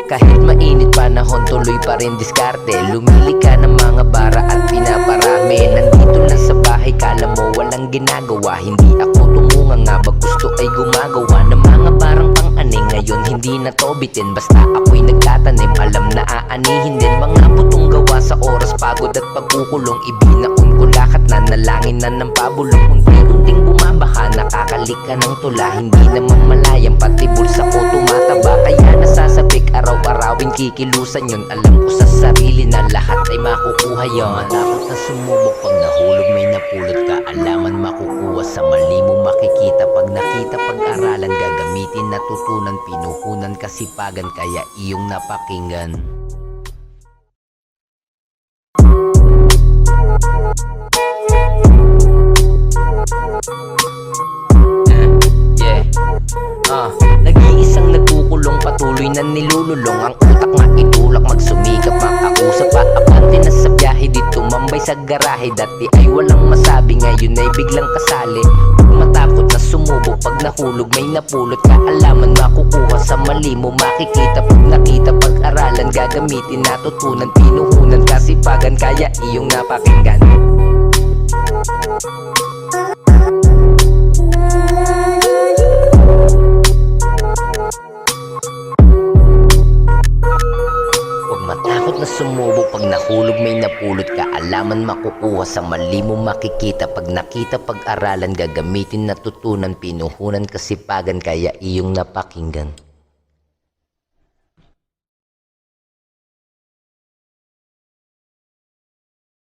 Kahit mainit panahon, tuloy pa rin diskarte. Lumili ka ng mga bara at pinaparami. Nandito lang sa bahay, kala mo walang ginagawa. Hindi ako tumunganga, bag gusto ay gumagawa ng mga barang pang-aning. Ngayon hindi na to bitin, basta ako'y nagtatanim. Alam na aanihin din mga butong gawa sa oras pagod at pagkukulong. Ibinaon ko lakat na nalangin na ng pabulong. Unti-unting bumabaha, nakakalik ka ng tula. Hindi naman malayang, pati bulsa ko tumataba. Kaya nasasabik araw-arawin, kikilusan yun. Alam ko sa sarili na lahat ay makukuha yun. Malapit na sumubok, pag nahulog may napulot ka. Alaman makukuha, sa mali mo makikita. Pag nakita, pag-aralan, gagamitin, natutunan, pinuhunan, kasipagan. Kaya iyong napakinggan. Nag-iisang nagkukulong, patuloy na nilululong. Ang utak nga itulak, magsumikap, makausap pa. Abante na sa biyahe, di tumambay sa garahe. Dati ay walang masabi, ngayon ay biglang kasali. Huwag matakot na sumubok, pag nahulog may napulot ka. Alaman makukuha, sa mali mo makikita. Pag nakita, pag-aralan, gagamitin, natutunan, pinuhunan, kasipagan. Kaya iyong napakinggan. Matakot na sumubok, pag nahulog may napulot ka. Alaman makukuha, sa mali mo makikita. Pag nakita, pag-aralan, gagamitin, natutunan, pinuhunan, kasipagan. Kaya iyong napakinggan.